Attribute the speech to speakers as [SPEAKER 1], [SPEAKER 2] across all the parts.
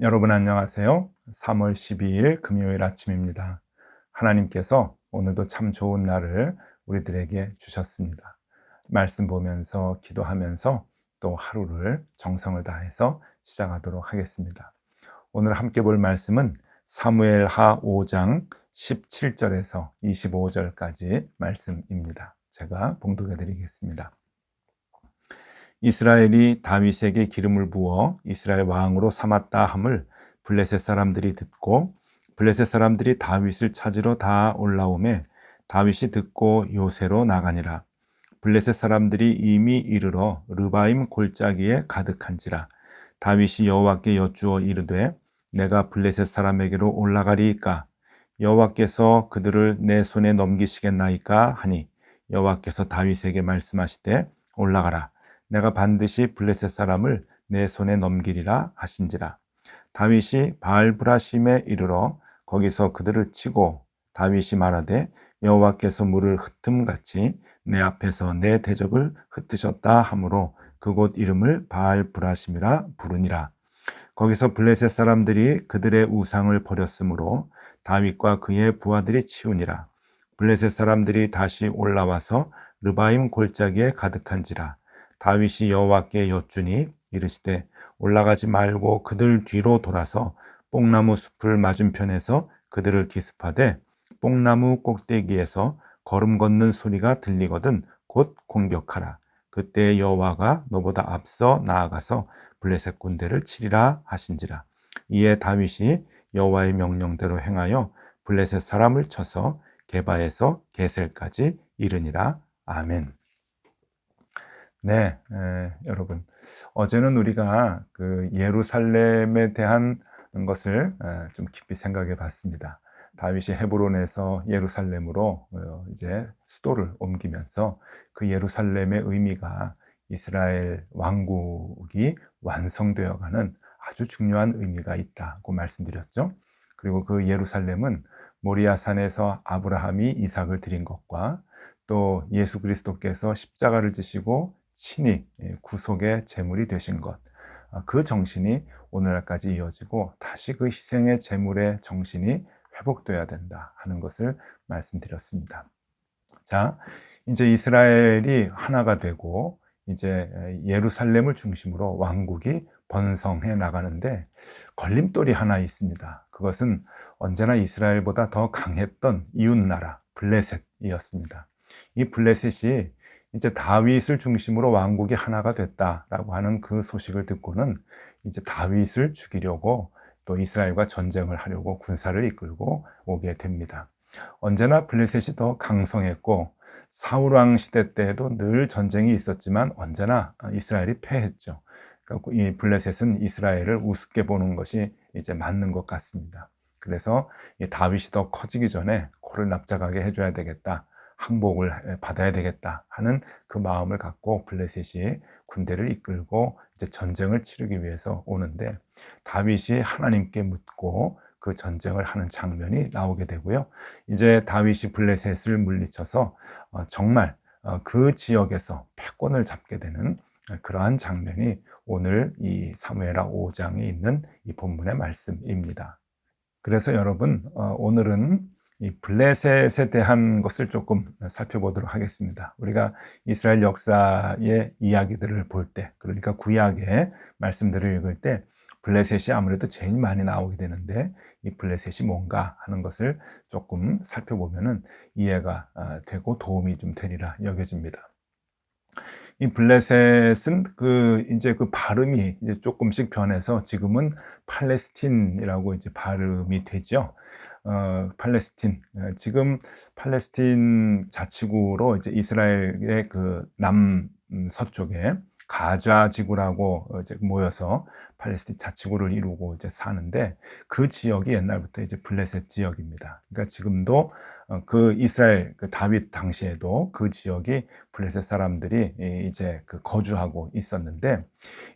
[SPEAKER 1] 여러분 안녕하세요. 3월 12일 금요일 아침입니다. 하나님께서 오늘도 참 좋은 날을 우리들에게 주셨습니다. 말씀 보면서 기도하면서 또 하루를 정성을 다해서 시작하도록 하겠습니다. 오늘 함께 볼 말씀은 사무엘하 5장 17절에서 25절까지 말씀입니다. 제가 봉독해 드리겠습니다. 이스라엘이 다윗에게 기름을 부어 이스라엘 왕으로 삼았다 함을 블레셋 사람들이 듣고 블레셋 사람들이 다윗을 찾으러 다 올라오매 다윗이 듣고 요새로 나가니라. 블레셋 사람들이 이미 이르러 르바임 골짜기에 가득한지라. 다윗이 여호와께 여쭈어 이르되 내가 블레셋 사람에게로 올라가리이까 여호와께서 그들을 내 손에 넘기시겠나이까 하니 여호와께서 다윗에게 말씀하시되 올라가라. 내가 반드시 블레셋 사람을 내 손에 넘기리라 하신지라. 다윗이 바알브라심에 이르러 거기서 그들을 치고 다윗이 말하되 여호와께서 물을 흩음같이 내 앞에서 내 대적을 흩으셨다 하므로 그곳 이름을 바알브라심이라 부르니라. 거기서 블레셋 사람들이 그들의 우상을 버렸으므로 다윗과 그의 부하들이 치우니라. 블레셋 사람들이 다시 올라와서 르바임 골짜기에 가득한지라. 다윗이 여호와께 여쭈니 이르시되 올라가지 말고 그들 뒤로 돌아서 뽕나무 숲을 맞은편에서 그들을 기습하되 뽕나무 꼭대기에서 걸음 걷는 소리가 들리거든 곧 공격하라. 그때 여호와가 너보다 앞서 나아가서 블레셋 군대를 치리라 하신지라. 이에 다윗이 여호와의 명령대로 행하여 블레셋 사람을 쳐서 게바에서 게셀까지 이르니라. 아멘. 네, 여러분. 어제는 우리가 그 예루살렘에 대한 것을 좀 깊이 생각해 봤습니다. 다윗이 헤브론에서 예루살렘으로 이제 수도를 옮기면서 그 예루살렘의 의미가 이스라엘 왕국이 완성되어 가는 아주 중요한 의미가 있다고 말씀드렸죠. 그리고 그 예루살렘은 모리아 산에서 아브라함이 이삭을 드린 것과 또 예수 그리스도께서 십자가를 지시고 친히 구속의 제물이 되신 것, 그 정신이 오늘날까지 이어지고 다시 그 희생의 제물의 정신이 회복되어야 된다 하는 것을 말씀드렸습니다. 자, 이제 이스라엘이 하나가 되고 이제 예루살렘을 중심으로 왕국이 번성해 나가는데 걸림돌이 하나 있습니다. 그것은 언제나 이스라엘보다 더 강했던 이웃나라 블레셋이었습니다. 이 블레셋이 이제 다윗을 중심으로 왕국이 하나가 됐다라고 하는 그 소식을 듣고는 이제 다윗을 죽이려고 또 이스라엘과 전쟁을 하려고 군사를 이끌고 오게 됩니다. 언제나 블레셋이 더 강성했고 사울 왕 시대 때에도 늘 전쟁이 있었지만 언제나 이스라엘이 패했죠. 그러니까 이 블레셋은 이스라엘을 우습게 보는 것이 이제 맞는 것 같습니다. 그래서 다윗이 더 커지기 전에 코를 납작하게 해줘야 되겠다. 항복을 받아야 되겠다 하는 그 마음을 갖고 블레셋이 군대를 이끌고 이제 전쟁을 치르기 위해서 오는데 다윗이 하나님께 묻고 그 전쟁을 하는 장면이 나오게 되고요. 이제 다윗이 블레셋을 물리쳐서 정말 그 지역에서 패권을 잡게 되는 그러한 장면이 오늘 이 사무엘하 5장에 있는 이 본문의 말씀입니다. 그래서 여러분 오늘은 이 블레셋에 대한 것을 조금 살펴보도록 하겠습니다. 우리가 이스라엘 역사의 이야기들을 볼 때, 그러니까 구약의 말씀들을 읽을 때 블레셋이 아무래도 제일 많이 나오게 되는데 이 블레셋이 뭔가 하는 것을 조금 살펴보면은 이해가 되고 도움이 좀 되리라 여겨집니다. 이 블레셋은 이제 그 발음이 이제 조금씩 변해서 지금은 팔레스틴이라고 이제 발음이 되죠. 팔레스틴. 지금 팔레스틴 자치구로 이제 이스라엘의 그 남서쪽에 가자 지구라고 이제 모여서 팔레스틴 자치구를 이루고 이제 사는데 그 지역이 옛날부터 이제 블레셋 지역입니다. 그러니까 지금도 그 이스라엘 그 다윗 당시에도 그 지역이 블레셋 사람들이 이제 그 거주하고 있었는데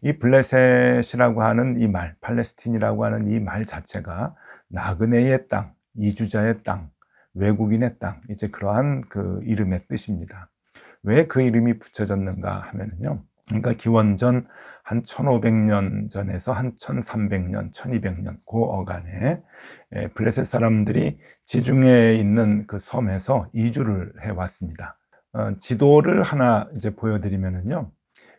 [SPEAKER 1] 이 블레셋이라고 하는 이 말, 팔레스틴이라고 하는 이 말 자체가 나그네의 땅, 이주자의 땅, 외국인의 땅, 이제 그러한 그 이름의 뜻입니다. 왜 그 이름이 붙여졌는가 하면은요, 그러니까 기원전 한 1500년 전에서 한 1300년, 1200년 그 어간에 블레셋 사람들이 지중해에 있는 그 섬에서 이주를 해 왔습니다. 지도를 하나 이제 보여드리면은요.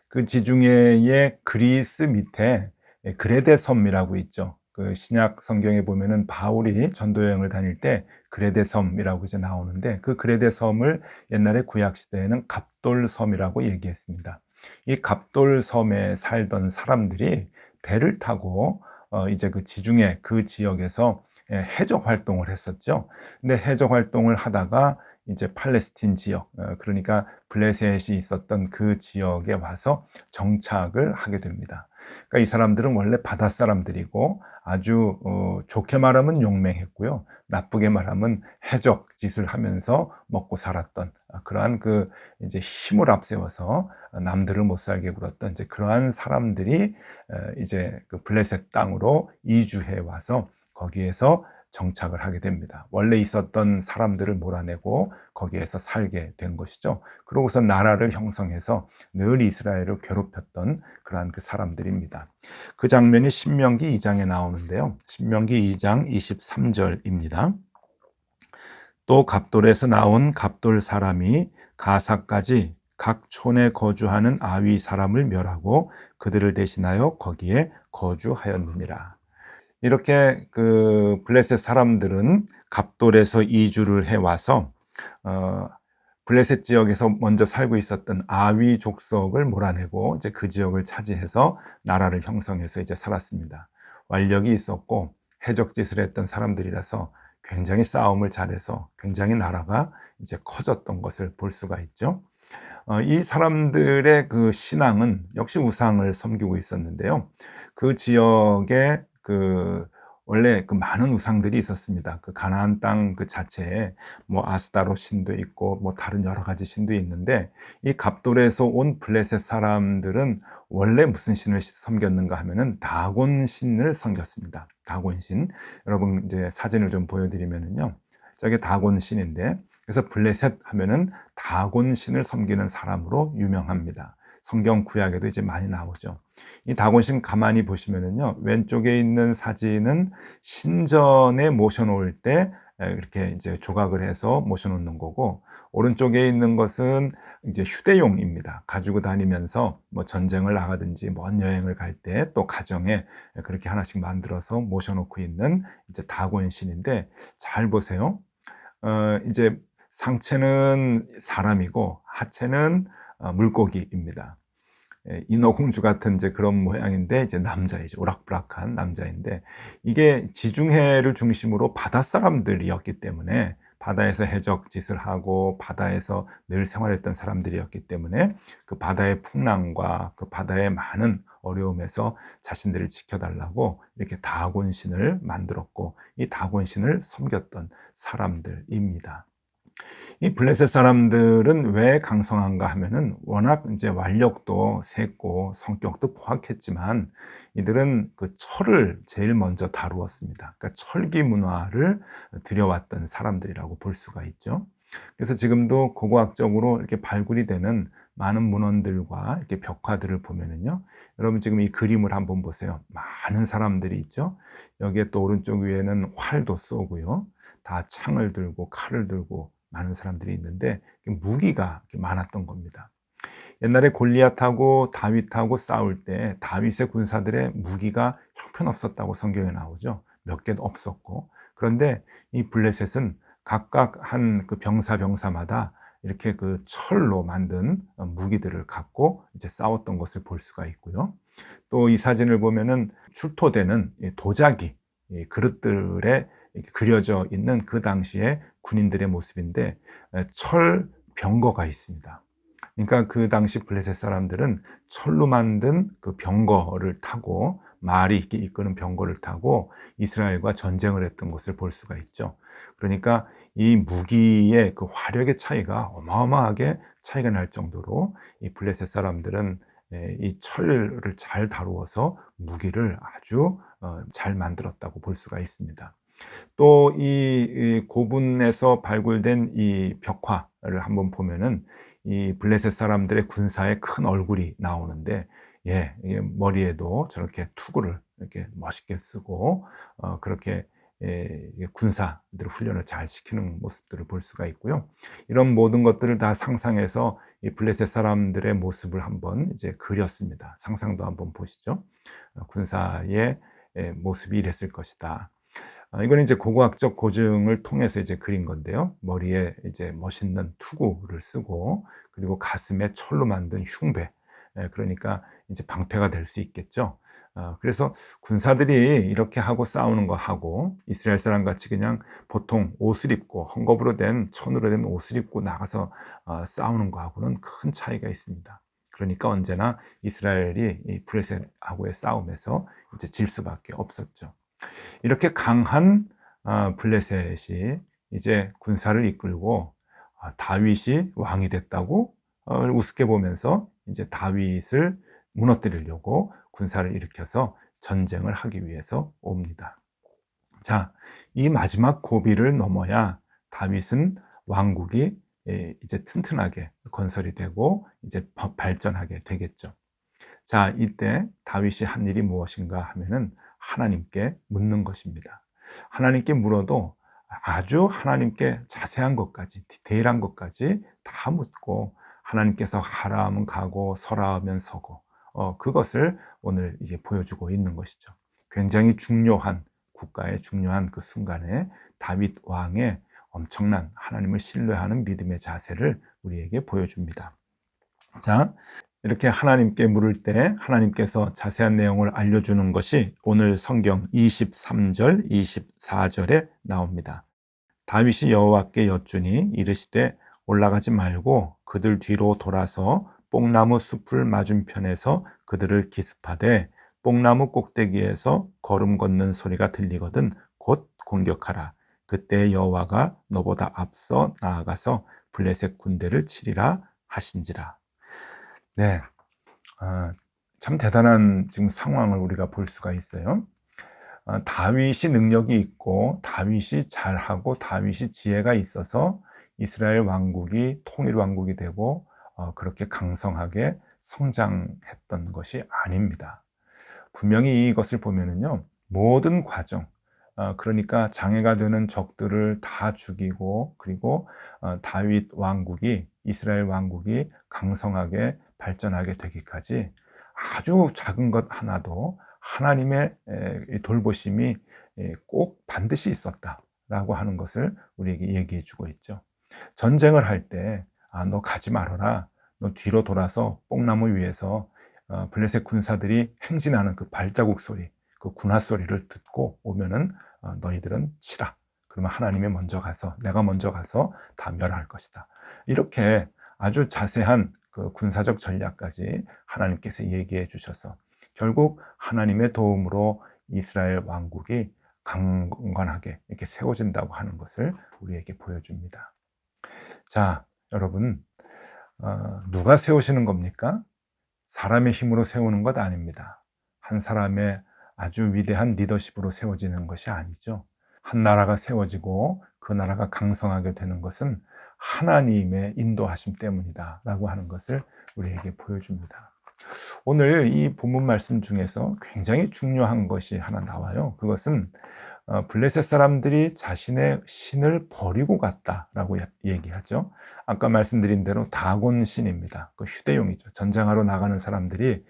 [SPEAKER 1] 그 지중해의 그리스 밑에 그레데 섬이라고 있죠. 그 신약 성경에 보면은 바울이 전도 여행을 다닐 때 그레데 섬이라고 이제 나오는데 그 그레데 섬을 옛날에 구약 시대에는 갑돌 섬이라고 얘기했습니다. 이 갑돌 섬에 살던 사람들이 배를 타고 이제 그 지중해 그 지역에서 해적 활동을 했었죠. 근데 해적 활동을 하다가 이제 팔레스틴 지역, 그러니까 블레셋이 있었던 그 지역에 와서 정착을 하게 됩니다. 그러니까 이 사람들은 원래 바다 사람들이고 아주 좋게 말하면 용맹했고요, 나쁘게 말하면 해적 짓을 하면서 먹고 살았던 그러한 그 이제 힘을 앞세워서 남들을 못 살게 굴었던 이제 그러한 사람들이 이제 그 블레셋 땅으로 이주해 와서 거기에서 정착을 하게 됩니다. 원래 있었던 사람들을 몰아내고 거기에서 살게 된 것이죠. 그러고서 나라를 형성해서 늘 이스라엘을 괴롭혔던 그러한 그 사람들입니다. 그 장면이 신명기 2장에 나오는데요. 신명기 2장 23절입니다. 또 갑돌에서 나온 갑돌 사람이 가사까지 각 촌에 거주하는 아위 사람을 멸하고 그들을 대신하여 거기에 거주하였느니라. 이렇게 그 블레셋 사람들은 갑돌에서 이주를 해 와서 블레셋 지역에서 먼저 살고 있었던 아위 족속을 몰아내고 이제 그 지역을 차지해서 나라를 형성해서 이제 살았습니다. 완력이 있었고 해적짓을 했던 사람들이라서 굉장히 싸움을 잘해서 굉장히 나라가 이제 커졌던 것을 볼 수가 있죠. 이 사람들의 그 신앙은 역시 우상을 섬기고 있었는데요. 그 지역에 그 원래 그 많은 우상들이 있었습니다. 그 가나안 땅 그 자체에 뭐 아스타로 신도 있고 뭐 다른 여러 가지 신도 있는데 이 갑돌에서 온 블레셋 사람들은 원래 무슨 신을 섬겼는가 하면은 다곤 신을 섬겼습니다. 다곤 신. 여러분 이제 사진을 좀 보여드리면은요. 저게 다곤 신인데 그래서 블레셋 하면은 다곤 신을 섬기는 사람으로 유명합니다. 성경 구약에도 이제 많이 나오죠. 이 다곤 신 가만히 보시면은요, 왼쪽에 있는 사진은 신전에 모셔놓을 때 이렇게 이제 조각을 해서 모셔놓는 거고, 오른쪽에 있는 것은 이제 휴대용입니다. 가지고 다니면서 뭐 전쟁을 나가든지 먼 여행을 갈 때 또 가정에 그렇게 하나씩 만들어서 모셔놓고 있는 이제 다곤 신인데, 잘 보세요. 이제 상체는 사람이고 하체는 물고기입니다. 인어공주 같은 이제 그런 모양인데 이제 남자이죠. 오락부락한 남자인데 이게 지중해를 중심으로 바다 사람들이었기 때문에 바다에서 해적 짓을 하고 바다에서 늘 생활했던 사람들이었기 때문에 그 바다의 풍랑과 그 바다의 많은 어려움에서 자신들을 지켜달라고 이렇게 다곤신을 만들었고 이 다곤신을 섬겼던 사람들입니다. 이 블레셋 사람들은 왜 강성한가 하면은 워낙 이제 완력도 셌고 성격도 포악했지만 이들은 그 철을 제일 먼저 다루었습니다. 그러니까 철기 문화를 들여왔던 사람들이라고 볼 수가 있죠. 그래서 지금도 고고학적으로 이렇게 발굴이 되는 많은 문헌들과 이렇게 벽화들을 보면은요. 여러분 지금 이 그림을 한번 보세요. 많은 사람들이 있죠. 여기에 또 오른쪽 위에는 활도 쏘고요. 다 창을 들고 칼을 들고 많은 사람들이 있는데 무기가 많았던 겁니다. 옛날에 골리앗하고 다윗하고 싸울 때 다윗의 군사들의 무기가 형편없었다고 성경에 나오죠. 몇 개도 없었고. 그런데 이 블레셋은 각각 한 그 병사마다 이렇게 그 철로 만든 무기들을 갖고 이제 싸웠던 것을 볼 수가 있고요. 또 이 사진을 보면은 출토되는 도자기, 그릇들에 그려져 있는 그 당시에 군인들의 모습인데 철 병거가 있습니다. 그러니까 그 당시 블레셋 사람들은 철로 만든 그 병거를 타고 말이 이끄는 병거를 타고 이스라엘과 전쟁을 했던 것을 볼 수가 있죠. 그러니까 이 무기의 그 화력의 차이가 어마어마하게 차이가 날 정도로 이 블레셋 사람들은 이 철을 잘 다루어서 무기를 아주 잘 만들었다고 볼 수가 있습니다. 또 이 고분에서 발굴된 이 벽화를 한번 보면은 이 블레셋 사람들의 군사의 큰 얼굴이 나오는데, 이게 머리에도 저렇게 투구를 이렇게 멋있게 쓰고, 그렇게 이게 군사들 훈련을 잘 시키는 모습들을 볼 수가 있고요. 이런 모든 것들을 다 상상해서 이 블레셋 사람들의 모습을 한번 이제 그렸습니다. 상상도 한번 보시죠. 군사의 모습이 이랬을 것이다. 이거는 이제 고고학적 고증을 통해서 이제 그린 건데요. 머리에 이제 멋있는 투구를 쓰고, 그리고 가슴에 철로 만든 흉배, 그러니까 이제 방패가 될 수 있겠죠. 그래서 군사들이 이렇게 하고 싸우는 거 하고, 이스라엘 사람 같이 그냥 보통 옷을 입고 헝겊으로 된, 천으로 된 옷을 입고 나가서 싸우는 거하고는 큰 차이가 있습니다. 그러니까 언제나 이스라엘이 이 블레셋하고의 싸움에서 이제 질 수밖에 없었죠. 이렇게 강한 블레셋이 이제 군사를 이끌고 다윗이 왕이 됐다고 우습게 보면서 이제 다윗을 무너뜨리려고 군사를 일으켜서 전쟁을 하기 위해서 옵니다. 자, 이 마지막 고비를 넘어야 다윗은 왕국이 이제 튼튼하게 건설이 되고 이제 발전하게 되겠죠. 자, 이때 다윗이 한 일이 무엇인가 하면은 하나님께 묻는 것입니다. 하나님께 물어도 아주 하나님께 자세한 것까지, 디테일한 것까지 다 묻고, 하나님께서 하라 하면 가고 서라 하면 서고, 그것을 오늘 이제 보여주고 있는 것이죠. 굉장히 중요한, 국가의 중요한 그 순간에 다윗 왕의 엄청난 하나님을 신뢰하는 믿음의 자세를 우리에게 보여줍니다. 자, 이렇게 하나님께 물을 때 하나님께서 자세한 내용을 알려주는 것이 오늘 성경 23절, 24절에 나옵니다. 다윗이 여호와께 여쭈니 이르시되 올라가지 말고 그들 뒤로 돌아서 뽕나무 숲을 맞은편에서 그들을 기습하되 뽕나무 꼭대기에서 걸음 걷는 소리가 들리거든 곧 공격하라. 그때 여호와가 너보다 앞서 나아가서 블레셋 군대를 치리라 하신지라. 네, 참 대단한 지금 상황을 우리가 볼 수가 있어요. 다윗이 능력이 있고 다윗이 잘하고 다윗이 지혜가 있어서 이스라엘 왕국이 통일 왕국이 되고 그렇게 강성하게 성장했던 것이 아닙니다. 분명히 이것을 보면은요, 모든 과정, 그러니까 장애가 되는 적들을 다 죽이고, 그리고 다윗 왕국이, 이스라엘 왕국이 강성하게 발전하게 되기까지 아주 작은 것 하나도 하나님의 돌보심이 꼭 반드시 있었다라고 하는 것을 우리에게 얘기해 주고 있죠. 전쟁을 할 때, 너 가지 말아라. 너 뒤로 돌아서 뽕나무 위에서 블레셋 군사들이 행진하는 그 발자국 소리, 그 군화 소리를 듣고 오면은 너희들은 치라. 그러면 하나님이 먼저 가서, 내가 먼저 가서 다 멸할 것이다. 이렇게 아주 자세한 그 군사적 전략까지 하나님께서 얘기해 주셔서 결국 하나님의 도움으로 이스라엘 왕국이 강건하게 이렇게 세워진다고 하는 것을 우리에게 보여줍니다. 자, 여러분, 누가 세우시는 겁니까? 사람의 힘으로 세우는 것 아닙니다. 한 사람의 아주 위대한 리더십으로 세워지는 것이 아니죠. 한 나라가 세워지고 그 나라가 강성하게 되는 것은 하나님의 인도하심 때문이다 라고 하는 것을 우리에게 보여줍니다. 오늘 이 본문 말씀 중에서 굉장히 중요한 것이 하나 나와요. 그것은 블레셋 사람들이 자신의 신을 버리고 갔다라고 얘기하죠. 아까 말씀드린 대로 다곤 신입니다. 그 휴대용이죠. 전쟁하러 나가는 사람들이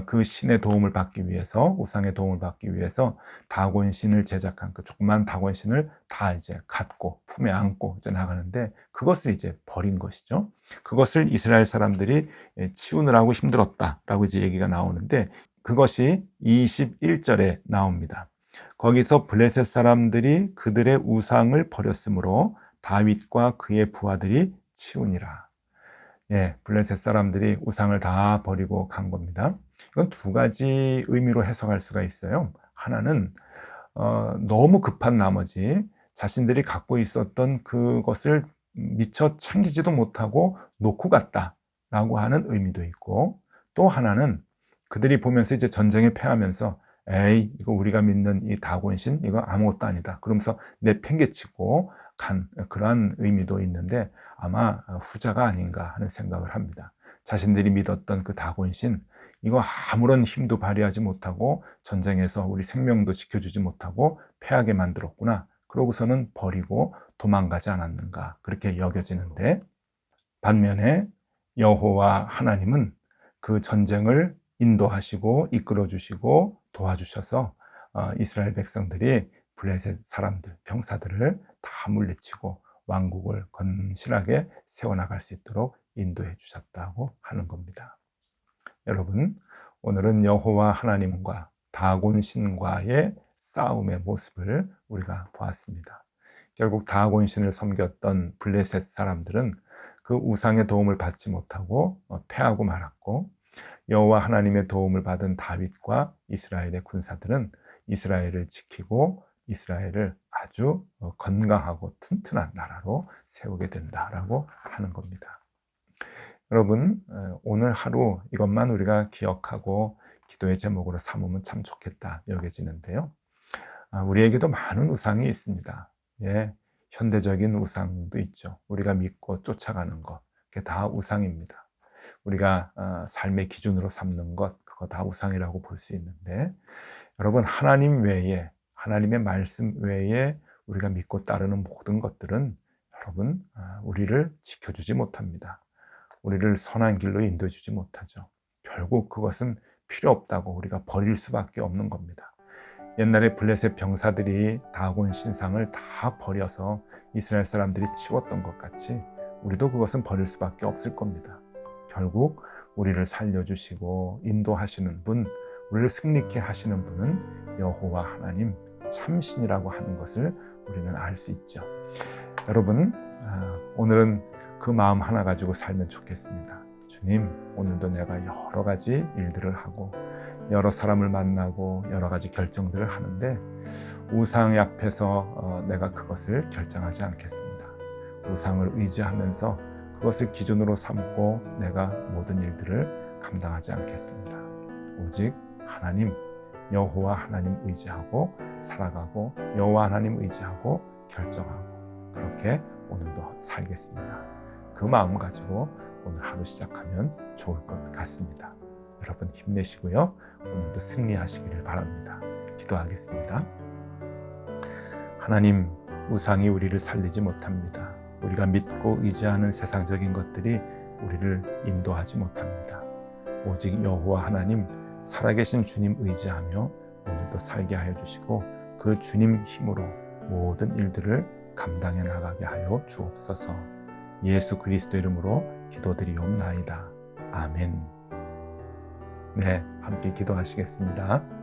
[SPEAKER 1] 그 신의 도움을 받기 위해서, 우상의 도움을 받기 위해서 다곤 신을 제작한 그 조그만 다곤 신을 다 이제 갖고 품에 안고 이제 나가는데, 그것을 이제 버린 것이죠. 그것을 이스라엘 사람들이 치우느라고 힘들었다라고 이제 얘기가 나오는데, 그것이 21절에 나옵니다. 거기서 블레셋 사람들이 그들의 우상을 버렸으므로 다윗과 그의 부하들이 치우니라. 블레셋 사람들이 우상을 다 버리고 간 겁니다. 이건 두 가지 의미로 해석할 수가 있어요. 하나는 너무 급한 나머지 자신들이 갖고 있었던 그것을 미처 챙기지도 못하고 놓고 갔다라고 하는 의미도 있고, 또 하나는 그들이 보면서 이제 전쟁에 패하면서 에이, 이거 우리가 믿는 이 다곤신 이거 아무것도 아니다 그러면서 내팽개치고 약한 그러한 의미도 있는데 아마 후자가 아닌가 하는 생각을 합니다. 자신들이 믿었던 그 다곤신, 이거 아무런 힘도 발휘하지 못하고 전쟁에서 우리 생명도 지켜주지 못하고 패하게 만들었구나. 그러고서는 버리고 도망가지 않았는가, 그렇게 여겨지는데, 반면에 여호와 하나님은 그 전쟁을 인도하시고 이끌어 주시고 도와주셔서 이스라엘 백성들이 블레셋 사람들, 병사들을 다 물리치고 왕국을 건실하게 세워나갈 수 있도록 인도해 주셨다고 하는 겁니다. 여러분, 오늘은 여호와 하나님과 다곤 신과의 싸움의 모습을 우리가 보았습니다. 결국 다곤 신을 섬겼던 블레셋 사람들은 그 우상의 도움을 받지 못하고 패하고 말았고, 여호와 하나님의 도움을 받은 다윗과 이스라엘의 군사들은 이스라엘을 지키고 이스라엘을 아주 건강하고 튼튼한 나라로 세우게 된다라고 하는 겁니다. 여러분, 오늘 하루 이것만 우리가 기억하고 기도의 제목으로 삼으면 참 좋겠다 여겨지는데요. 우리에게도 많은 우상이 있습니다. 예, 현대적인 우상도 있죠. 우리가 믿고 쫓아가는 것, 그게 다 우상입니다. 우리가 삶의 기준으로 삼는 것, 그거 다 우상이라고 볼 수 있는데, 여러분, 하나님 외에, 하나님의 말씀 외에 우리가 믿고 따르는 모든 것들은 여러분, 우리를 지켜주지 못합니다. 우리를 선한 길로 인도해 주지 못하죠. 결국 그것은 필요 없다고 우리가 버릴 수밖에 없는 겁니다. 옛날에 블레셋 병사들이 다곤 신상을 다 버려서 이스라엘 사람들이 치웠던 것 같이 우리도 그것은 버릴 수밖에 없을 겁니다. 결국 우리를 살려주시고 인도하시는 분, 우리를 승리케 하시는 분은 여호와 하나님 참신이라고 하는 것을 우리는 알 수 있죠. 여러분, 오늘은 그 마음 하나 가지고 살면 좋겠습니다. 주님, 오늘도 내가 여러 가지 일들을 하고 여러 사람을 만나고 여러 가지 결정들을 하는데 우상 앞에서 내가 그것을 결정하지 않겠습니다. 우상을 의지하면서 그것을 기준으로 삼고 내가 모든 일들을 감당하지 않겠습니다. 오직 하나님, 여호와 하나님 의지하고 살아가고 여호와 하나님 의지하고 결정하고 그렇게 오늘도 살겠습니다. 그 마음 가지고 오늘 하루 시작하면 좋을 것 같습니다. 여러분 힘내시고요. 오늘도 승리하시기를 바랍니다. 기도하겠습니다. 하나님, 우상이 우리를 살리지 못합니다. 우리가 믿고 의지하는 세상적인 것들이 우리를 인도하지 못합니다. 오직 여호와 하나님, 살아계신 주님 의지하며 오늘도 살게 하여 주시고 그 주님 힘으로 모든 일들을 감당해 나가게 하여 주옵소서. 예수 그리스도 이름으로 기도드리옵나이다. 아멘. 네, 함께 기도하시겠습니다.